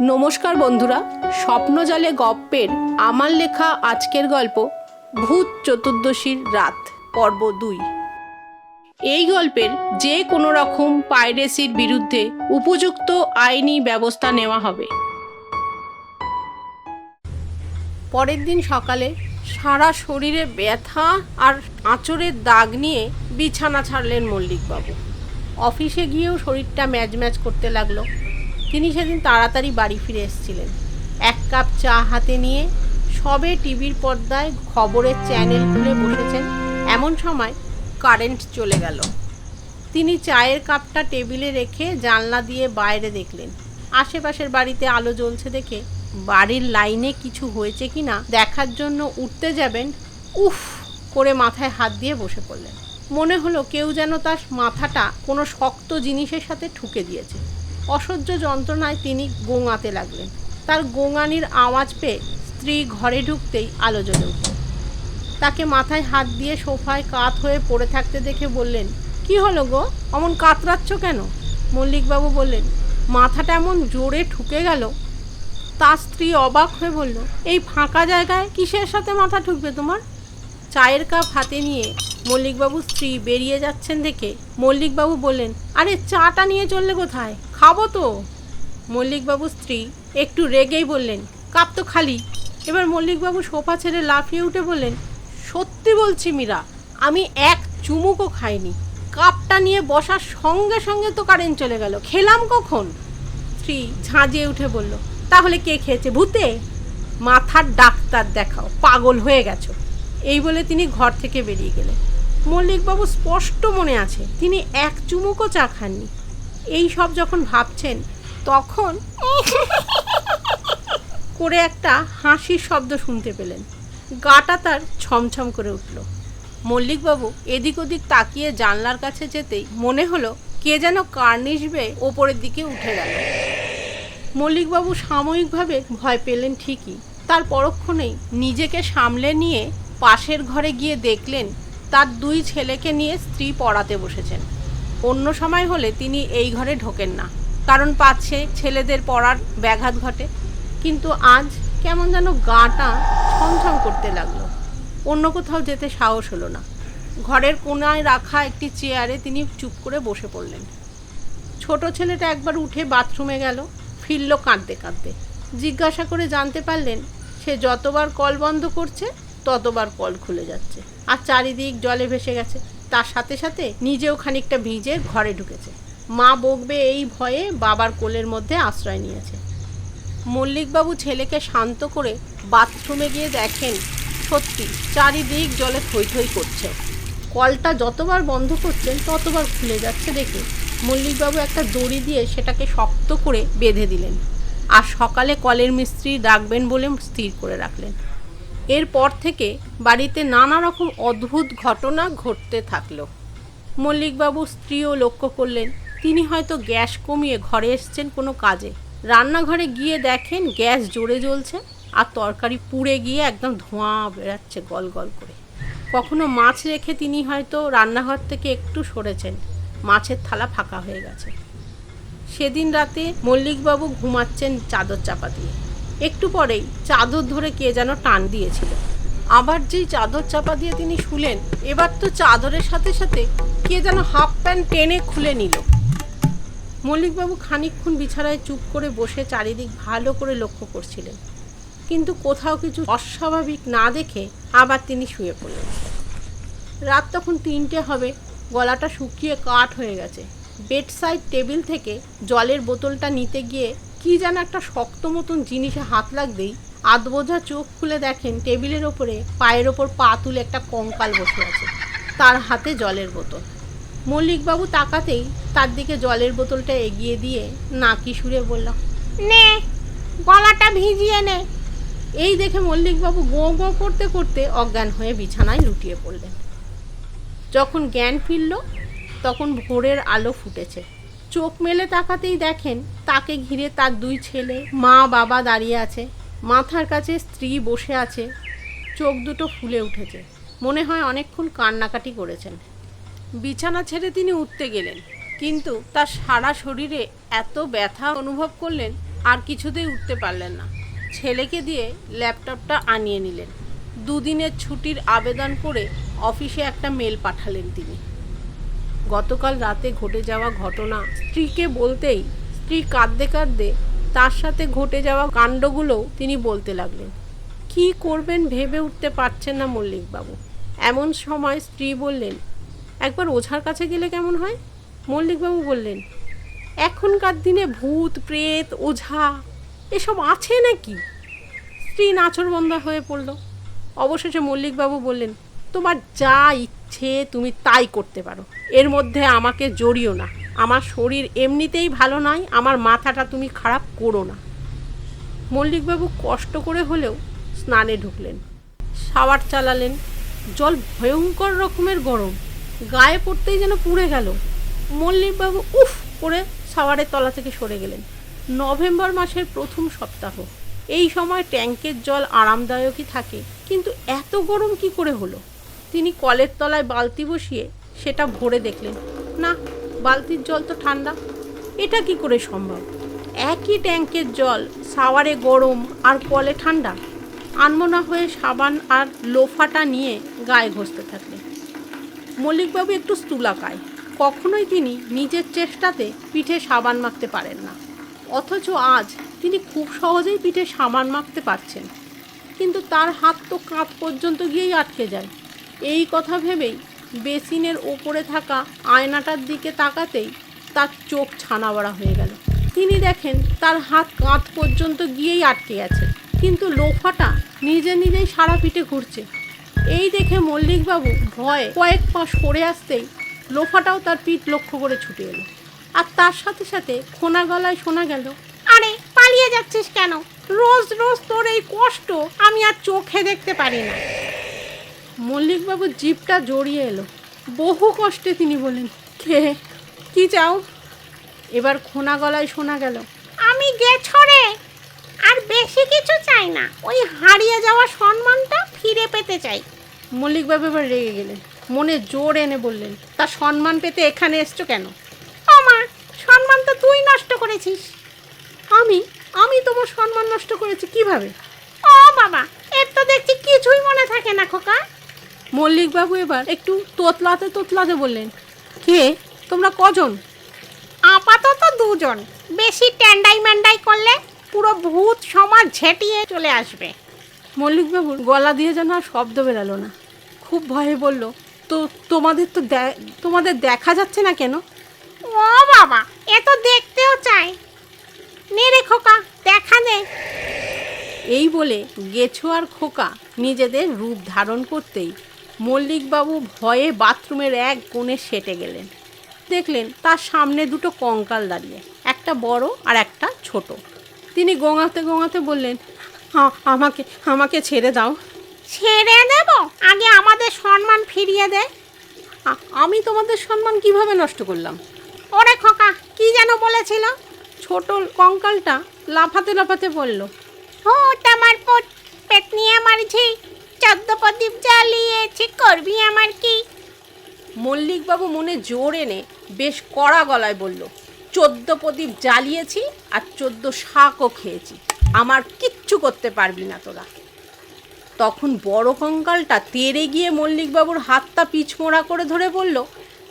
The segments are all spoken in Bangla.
নমস্কার বন্ধুরা, স্বপ্নজালে গপ্পের আমার লেখা আজকের গল্প ভূত চতুর্দশীর রাত পর্ব 2। এই গল্পের যে কোনো রকম পাইরেসির বিরুদ্ধে উপযুক্ত আইনি ব্যবস্থা নেওয়া হবে। পরের দিন সকালে সারা শরীরে ব্যথা আর আঁচড়ের দাগ নিয়ে বিছানা ছাড়লেন মল্লিকবাবু। অফিসে গিয়েও শরীরটা ম্যাজম্যাজ করতে লাগলো। তিনি সেদিন তাড়াতাড়ি বাড়ি ফিরে এসেছিলেন। এক কাপ চা হাতে নিয়ে সবে টিভির পর্দায় খবরের চ্যানেল খুলে বসেছেন, এমন সময় কারেন্ট চলে গেল। তিনি চায়ের কাপটা টেবিলে রেখে জানলা দিয়ে বাইরে দেখলেন। আশেপাশের বাড়িতে আলো জ্বলছে দেখে বাড়ির লাইনে কিছু হয়েছে কিনা দেখার জন্য উঠতে যাবেন, উফ করে মাথায় হাত দিয়ে বসে পড়লেন। মনে হলো কেউ যেন তার মাথাটা কোনো শক্ত জিনিসের সাথে ঠুকে দিয়েছে। অসহ্য যন্ত্রণায় তিনি গোঙাতে লাগলেন। তার গোঙানির আওয়াজ পেয়ে স্ত্রী ঘরে ঢুকতেই আলো জ্বলে উঠল। তাকে মাথায় হাত দিয়ে সোফায় কাত হয়ে পড়ে থাকতে দেখে বললেন, কি হলো গো, অমন কাতরাচ্ছ কেন? মল্লিকবাবু বললেন, মাথাটা এমন জোরে ঠুকে গেল। তার স্ত্রী অবাক হয়ে বলল, এই ফাঁকা জায়গায় কিসের সাথে মাথা ঠুকবে তোমার? চায়ের কাপ হাতে নিয়ে মল্লিকবাবু স্ত্রী বেরিয়ে যাচ্ছেন দেখে মল্লিকবাবু বললেন, আরে চাটা নিয়ে চললে কোথায়, খাবো তো। মল্লিকবাবু স্ত্রী একটু রেগেই বললেন, কাপ তো খালি। এবার মল্লিকবাবু সোফা ছেড়ে লাফিয়ে উঠে বললেন, সত্যি বলছি মীরা, আমি এক চুমুকও খাইনি। কাপটা নিয়ে বসার সঙ্গে সঙ্গে তো কারেন্ট চলে গেল, খেলাম কখন? স্ত্রী ঝাঁঝিয়ে উঠে বলল, তাহলে কে খেয়েছে, ভূতে? মাথার ডাক্তার দেখাও, পাগল হয়ে গেছো। এই বলে তিনি ঘর থেকে বেরিয়ে গেলেন। মল্লিকবাবু স্পষ্ট মনে আছে তিনি এক চুমুকও চা খাননি। এই সব যখন ভাবছেন তখন করে একটা হাসির শব্দ শুনতে পেলেন। গাটা তার ছমছম করে উঠল। মল্লিকবাবু এদিক ওদিক তাকিয়ে জানলার কাছে যেতেই মনে হলো কে যেন কার্নিশ বেয়ে ওপরের দিকে উঠে গেল। মল্লিকবাবু সাময়িকভাবে ভয় পেলেন ঠিকই, তার পরক্ষণেই নিজেকে সামলে নিয়ে পাশের ঘরে গিয়ে দেখলেন তার দুই ছেলেকে নিয়ে স্ত্রী পড়াতে বসেছেন। অন্য সময় হলে তিনি এই ঘরে ঢোকেন না, কারণ পাচ্ছে ছেলেদের পড়ার ব্যাঘাত ঘটে। কিন্তু আজ কেমন যেন গাটা ছমছম করতে লাগলো। অন্য কোথাও যেতে সাহস হলো না। ঘরের কোনায় রাখা একটি চেয়ারে তিনি চুপ করে বসে পড়লেন। ছোট ছেলেটা একবার উঠে বাথরুমে গেল, ফিরল কাঁদতে কাঁদতে। জিজ্ঞাসা করে জানতে পারলেন সে যতবার কল বন্ধ করছে ততবার কল খুলে যাচ্ছে, আর চারিদিক জলে ভেসে গেছে। তার সাথে সাথে নিজেও খানিকটা ভিজে ঘরে ঢুকেছে। মা বকবে এই ভয়ে বাবার কোলের মধ্যে আশ্রয় নিয়েছে। মল্লিকবাবু ছেলেকে শান্ত করে বাথরুমে গিয়ে দেখেন সত্যি চারিদিক জলে থই থই করছে। কলটা যতবার বন্ধ করছেন ততবার খুলে যাচ্ছে দেখে মল্লিকবাবু একটা দড়ি দিয়ে সেটাকে শক্ত করে বেঁধে দিলেন, আর সকালে কলের মিস্ত্রি ডাকবেন বলে স্থির করে রাখলেন। এরপর থেকে বাড়িতে নানা রকম অদ্ভুত ঘটনা ঘটতে থাকলো। মল্লিকবাবু স্ত্রীও লক্ষ্য করলেন তিনি হয়তো গ্যাস কমিয়ে ঘরে এসছেন কোনো কাজে। রান্নাঘরে গিয়ে দেখেন গ্যাস জোরে জ্বলছে, আর তরকারি পুড়ে গিয়ে একদম ধোঁয়া বেরাচ্ছে গল গল করে। কখনো মাছ রেখে তিনি হয়তো রান্নাঘর থেকে একটু সরেছেন, মাছের থালা ফাঁকা হয়ে গেছে। সেদিন রাতে মল্লিকবাবু ঘুমাচ্ছেন চাদর চাপা দিয়ে। একটু পরেই চাদর ধরে কে যেন টান দিয়েছিল। আবার যেই চাদর চাপা দিয়ে তিনি শুলেন, এবার তো চাদরের সাথে সাথে কে যেন হাফ প্যান্ট টেনে খুলে নিল। মল্লিকবাবু খানিকক্ষণ বিছানায় চুপ করে বসে চারিদিক ভালো করে লক্ষ্য করছিলেন, কিন্তু কোথাও কিছু অস্বাভাবিক না দেখে আবার তিনি শুয়ে পড়লেন। রাত তখন 3টে হবে, গলাটা শুকিয়ে কাঠ হয়ে গেছে। বেড সাইড টেবিল থেকে জলের বোতলটা নিতে গিয়ে কি যেন একটা শক্ত মতন জিনিসে হাত লাগতেই আধবোঝা চোখ খুলে দেখেন টেবিলের ওপরে পায়ের ওপর পা তুলে একটা কঙ্কাল বসে আছে, তার হাতে জলের বোতল। মল্লিকবাবু তাকাতেই তার দিকে জলের বোতলটা এগিয়ে দিয়ে নাকি সুরে বলল, নে গলাটা ভিজিয়ে নে। এই দেখে মল্লিকবাবু গোঁ গোঁ করতে করতে অজ্ঞান হয়ে বিছানায় লুটিয়ে পড়লেন। যখন জ্ঞান ফিরল তখন ভোরের আলো ফুটেছে। চোখ মেলে তাকাতেই দেখেন তাকে ঘিরে তার দুই ছেলে, মা বাবা দাঁড়িয়ে আছে। মাথার কাছে স্ত্রী বসে আছে, চোখ দুটো ফুলে উঠেছে, মনে হয় অনেকক্ষণ কান্নাকাটি করেছেন। বিছানা ছেড়ে তিনি উঠতে গেলেন, কিন্তু তার সারা শরীরে এত ব্যথা অনুভব করলেন আর কিছুতেই উঠতে পারলেন না। ছেলেকে দিয়ে ল্যাপটপটা আনিয়ে নিলেন। দুদিনের ছুটির আবেদন করে অফিসে একটা মেল পাঠালেন তিনি। গতকাল রাতে ঘটে যাওয়া ঘটনা স্ত্রীকে বলতেই স্ত্রী কাঁদতে কাঁদতে তার সাথে ঘটে যাওয়া কাণ্ডগুলোও তিনি বলতে লাগলেন। কি করবেন ভেবে উঠতে পারছেন না মল্লিকবাবু। এমন সময় স্ত্রী বললেন, একবার ওঝার কাছে গেলে কেমন হয়? মল্লিকবাবু বললেন, এখনকার দিনে ভূত প্রেত ওঝা এসব আছে নাকি? স্ত্রী নাছোড়বন্দা হয়ে পড়ল। অবশেষে মল্লিকবাবু বললেন, তোমার যা ইচ্ছে তুমি তাই করতে পারো, এর মধ্যে আমাকে জড়িও না। আমার শরীর এমনিতেই ভালো নয়, আমার মাথাটা তুমি খারাপ করো না। মল্লিকবাবু কষ্ট করে হলেও স্নানে ঢুকলেন। শাওয়ার চালালেন। জল ভয়ঙ্কর রকমের গরম, গায়ে পড়তেই যেন পুড়ে গেল। মল্লিকবাবু উফ করে শাওয়ারের তলা থেকে সরে গেলেন। নভেম্বর মাসের প্রথম সপ্তাহ, এই সময় ট্যাঙ্কের জল আরামদায়কই থাকে, কিন্তু এত গরম কি করে হলো? তিনি কলের তলায় বালতি বসিয়ে সেটা ভরে দেখলেন, না, বালতির জল তো ঠান্ডা। এটা কি করে সম্ভব? একই ট্যাঙ্কের জল শাওয়ারে গরম আর কলে ঠান্ডা। আনমনা হয়ে সাবান আর লোফাটা নিয়ে গায়ে ঘষতে থাকলেন। মল্লিকবাবু একটু স্থূলাকায়, কখনোই তিনি নিজের চেষ্টাতে পিঠে সাবান মাখতে পারেন না, অথচ আজ তিনি খুব সহজেই পিঠে সাবান মাখতে পারছেন। কিন্তু তার হাত তো কাঁধ পর্যন্ত গিয়েই আটকে যায়। এই কথা ভেবেই বেসিনের ওপরে থাকা আয়নাটার দিকে তাকাতেই তার চোখ ছানাবড়া হয়ে গেল। তিনি দেখেন তার হাত কাঁধ পর্যন্ত গিয়েই আটকে আছে, কিন্তু লোফাটা নিজে নিজেই সারা পিঠে ঘুরছে। এই দেখে মল্লিকবাবু ভয়ে কয়েক পা সরে আসতেই লোফাটাও তার পিঠ লক্ষ্য করে ছুটে এলো। আর তার সাথে সাথে খোনা গলায় শোনা গেল, আরে পালিয়ে যাচ্ছিস কেন? রোজ রোজ তোর এই কষ্ট আমি আর চোখে দেখতে পারি না। মল্লিকবাবু জিভটা জড়িয়ে এলো। বহু কষ্টে তিনি বললেন, কে, কি চাও? এবার খোনা গলায় শোনা গেল, আমি গেছরে, আর বেশি কিছু চাই না, ওই হারিয়ে যাওয়া সম্মানটা ফিরে পেতে চাই। মল্লিকবাবু এবার রেগে গেলেন, মনে জোর এনে বললেন, তা সম্মান পেতে এখানে এসছো কেন? মা, সম্মান তো তুই নষ্ট করেছিস। আমি তোমার সম্মান নষ্ট করেছি কিভাবে? ও বাবা, এর তো দেখছি কিছুই মনে থাকে না খোকা। মল্লিকবাবু এবার একটু তোতলাতে বললেন, কে, তোমরা কজন? আপাতত দুজন, বেশি ট্যান্ডাই ম্যান্ডাই করলে পুরো ভূত সমাজ ঝেঁটিয়ে চলে আসবে। মল্লিকবাবুর গলা দিয়ে যেন আর শব্দ বেরালো না। খুব ভয়ে বলল, তো তোমাদের দেখা যাচ্ছে না কেন? ও বাবা, এ তো দেখতেও চাই, নে রে খোকা, দেখা নে। এই বলে গেছো আর খোকা নিজেদের রূপ ধারণ করতেই মল্লিকবাবু ভয়ে বাথরুমের এক কোণে সেটে গেলেন। দেখলেন তার সামনে দুটো কঙ্কাল দাঁড়িয়ে, একটা বড় আর একটা ছোট। তিনি গোঙাতে গোঙাতে বললেন, আমাকে ছেড়ে দাও। ছেড়ে দেব? আগে আমাদের সম্মান ফিরিয়ে দে। আমি তোমাদের সম্মান কিভাবে নষ্ট করলাম? ওরে খোকা, কি যেন বলেছিল? ছোট কঙ্কালটা লাফাতে লাফাতে বলল, আমার পেট নিয়ে মারছি, 14 প্রদীপ জ্বালিয়েছি, করবি আমার কি? মল্লিকবাবু মনে জোর এনে বেশ কড়া গলায় বলল, 14 প্রদীপ জ্বালিয়েছি আর 14 শাকও খেয়েছি, আমার কিচ্ছু করতে পারবি না তোরা। তখন বড় কঙ্কালটা তেড়ে গিয়ে মল্লিকবাবুর হাতটা পিছমোড়া করে ধরে বলল,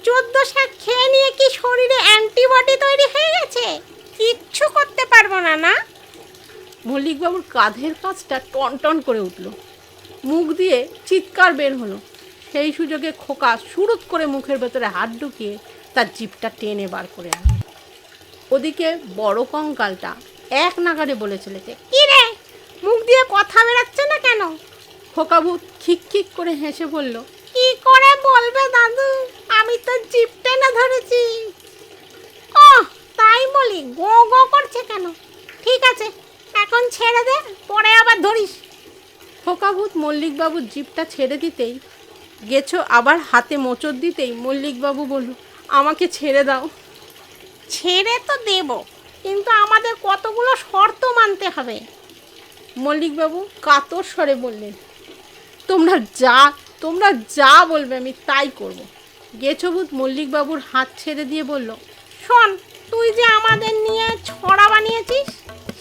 14 শাক খেয়ে নিয়ে কি শরীরে অ্যান্টিবডি তৈরি হয়ে গেছে? কিচ্ছু করতে পারবো না, না? মল্লিকবাবুর কাঁধের কাছটা টনটন করে উঠল, মুখ দিয়ে চিৎকার বের হলো। সেই সুযোগে খোকা সুরুত করে মুখের ভেতরে হাত ঢুকিয়ে তার জিভটা টেনে বার করে আনল। ওদিকে বড় কঙ্কালটা এক নাগাড়ে বলে চলেছে, কি রে, মুখ দিয়ে কথা বেরাচ্ছে না কেন? খোকাভূত খিক করে হেসে বলল, কি করে বলবে দাদু, আমি তো জিভ টেনে ধরেছি। ও তাই বলি, গো গো করছে কেন? ঠিক আছে, এখন ছেড়ে দে, পরে আবার ধরিস। খোকাভূত মল্লিকবাবুর জিভটা ছেড়ে দিতেই গেছো আবার হাতে মোচড় দিতেই মল্লিকবাবু বলল, আমাকে ছেড়ে দাও। ছেড়ে তো দেব, কিন্তু আমাদের কতগুলো শর্ত মানতে হবে। মল্লিকবাবু কাতর স্বরে বললেন, তোমরা যা বলবে আমি তাই করব। গেছোভূত মল্লিকবাবুর হাত ছেড়ে দিয়ে বলল, শোন, তুই যে আমাদের নিয়ে ছড়া বানিয়েছিস,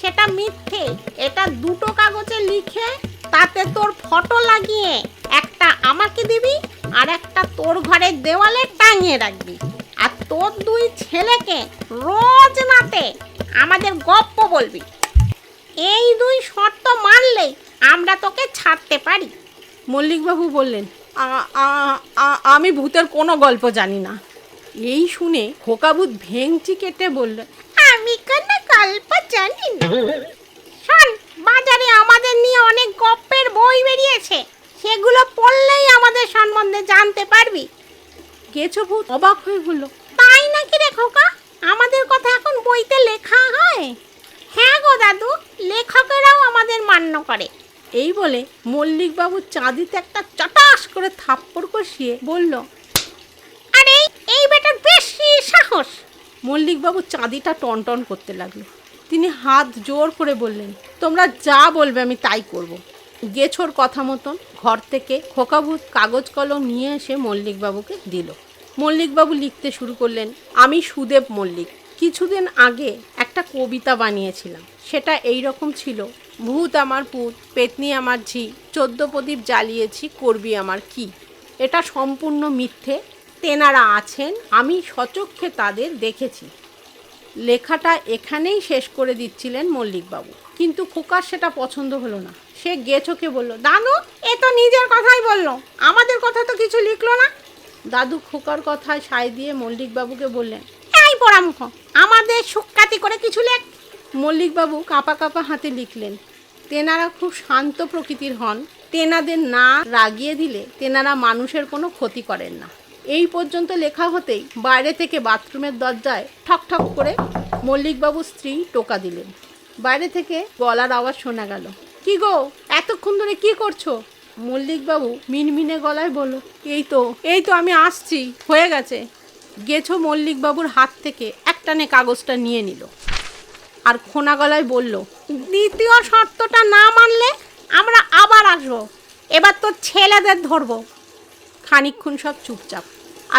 সেটা মিথ্যে। এটা দুটো কাগজে লিখে তাতে তোর ফটো লাগিয়ে একটা আমাকে দিবি আর একটা তোর ঘরের দেওয়ালে টাঙিয়ে রাখবি। আর তোর দুই ছেলেকে রোজ রাতে আমাদের গপ্প বলবি। এই দুই শর্ত মানলেই আমরা তোকে ছাড়তে পারি। মল্লিকবাবু বললেন, আমি ভূতের কোনো গল্প জানি না। এই শুনে খোকা ভূত ভেংচি কেটে বলল, আমি কোনো গল্প জানি না। শোন, বাজারে আমাদের নিয়ে অনেক গপ্পের বই বেরিয়েছে, সেগুলো পড়লেই আমাদের সম্বন্ধে জানতে পারবি। গেছো ভূত অবাক হয়ে বলল, তাই নাকি রে খোকা? আমাদের কথা এখন বইতে লেখা হয়? হ্যাঁ গো দাদু, লেখকেরাও আমাদের মান্য করে। এই বলে মল্লিকবাবু চাঁদিতে একটা চটাস করে থাপ্পড় কষিয়ে বলল, আরে এই বেটার বেশি সাহস। মল্লিকবাবু চাঁদিটা টনটন করতে লাগলো। তিনি হাত জোর করে বললেন, তোমরা যা বলবে আমি তাই করব। গেছোর কথা মতন ঘর থেকে খোকাভূত কাগজ কলম নিয়ে এসে মল্লিকবাবুকে দিল। মল্লিকবাবু লিখতে শুরু করলেন, আমি সুদেব মল্লিক কিছুদিন আগে একটা কবিতা বানিয়েছিলাম। সেটা এই রকম ছিল, ভূত আমার পুত, পেতনি আমার ঝি, 14 প্রদীপ জ্বালিয়েছি, করবি আমার কি। এটা সম্পূর্ণ মিথ্যে। তেনারা আছেন, আমি সচক্ষে তাদের দেখেছি। লেখাটা এখানেই শেষ করে দিচ্ছিলেন মল্লিকবাবু, কিন্তু খোকার সেটা পছন্দ হলো না। সে গেছোকে বলল, দাদু এ তো নিজের কথাই বললো, আমাদের কথা তো কিছু লিখলো না। দাদু খোকার কথায় সায় দিয়ে মল্লিকবাবুকে বললেন, এই পোড়ামুখ, আমাদের সুখ্যাতি করে কিছু লেখ। মল্লিকবাবু কাঁপা কাঁপা হাতে লিখলেন। তেনারা খুব শান্ত প্রকৃতির হন। তেনাদের না রাগিয়ে দিলে তেনারা মানুষের কোনো ক্ষতি করেন না। এই পর্যন্ত লেখা হতেই বাইরে থেকে বাথরুমের দরজায় ঠক ঠক করে মল্লিকবাবুর স্ত্রী টোকা দিলেন। বাইরে থেকে গলার আওয়াজ শোনা গেল, কি গো, এতক্ষণ ধরে কি করছো? মল্লিকবাবু মিনমিনে গলায় বলল, এই তো আমি আসছি, হয়ে গেছে। গেছো মল্লিকবাবুর হাত থেকে একটানে কাগজটা নিয়ে নিল আর খোনা গলায় বলল, দ্বিতীয় শর্তটা না মানলে আমরা আবার আসবো। এবার তো ছেলেদের ধরবো। খানিকক্ষণ সব চুপচাপ।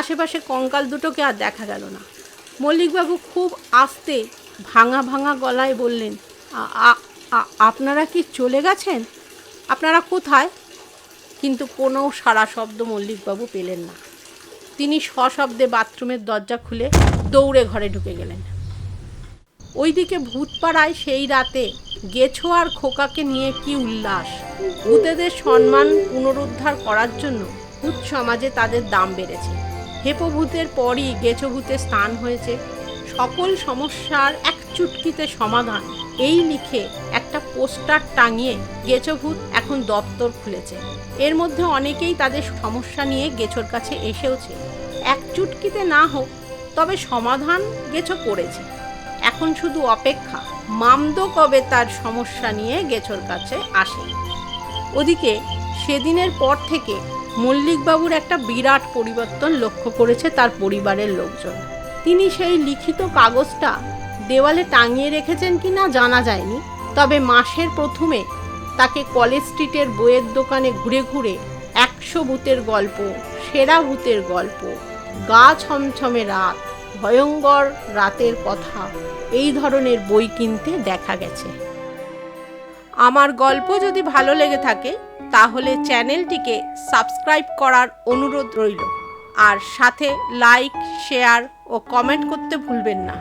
আশেপাশে কঙ্কাল দুটোকে আর দেখা গেল না। মল্লিকবাবু খুব আস্তে ভাঙা ভাঙা গলায় বললেন, আপনারা কি চলে গেছেন? আপনারা কোথায়? কিন্তু কোনো সারা শব্দ মল্লিকবাবু পেলেন না। তিনি সশব্দে বাথরুমের দরজা খুলে দৌড়ে ঘরে ঢুকে গেলেন। ওইদিকে ভূতপাড়ায় সেই রাতে গেছো আর খোকাকে নিয়ে কি উল্লাস! ভূতেদের সম্মান পুনরুদ্ধার করার জন্য ভূত সমাজে তাদের দাম বেড়েছে। হেপো ভূতের পরই গেছো ভূতের স্থান হয়েছে। সকল সমস্যার এক চুটকিতে সমাধান, এই লিখে একটা পোস্টার টাঙিয়ে গেছো ভূত এখন দপ্তর খুলেছে। এর মধ্যে অনেকেই তাদের সমস্যা নিয়ে গেছোর কাছে এসেওছে। এক চুটকিতে না হোক, তবে সমাধান গেছো করেছে। এখন শুধু অপেক্ষা মামদো কবে তার সমস্যা নিয়ে গেছোর কাছে আসে। ওদিকে সেদিনের পর থেকে মল্লিকবাবুর একটা বিরাট পরিবর্তন লক্ষ্য করেছে তার পরিবারের লোকজন। তিনি সেই লিখিত কাগজটা দেওয়ালে টাঙিয়ে রেখেছেন কি না জানা যায়নি, তবে মাসের প্রথমে তাকে কলেজ স্ট্রিটের বইয়ের দোকানে ঘুরে ঘুরে 100 ভূতের গল্প, সেরা ভূতের গল্প, গা ছমছমে রাত, ভয়ঙ্কর রাতের কথা, এই ধরনের বই কিনতে দেখা গেছে। আমার গল্প যদি ভালো লেগে থাকে তাহলে চ্যানেলটিকে সাবস্ক্রাইব করার অনুরোধ রইল, আর সাথে লাইক, শেয়ার ও কমেন্ট করতে ভুলবেন না।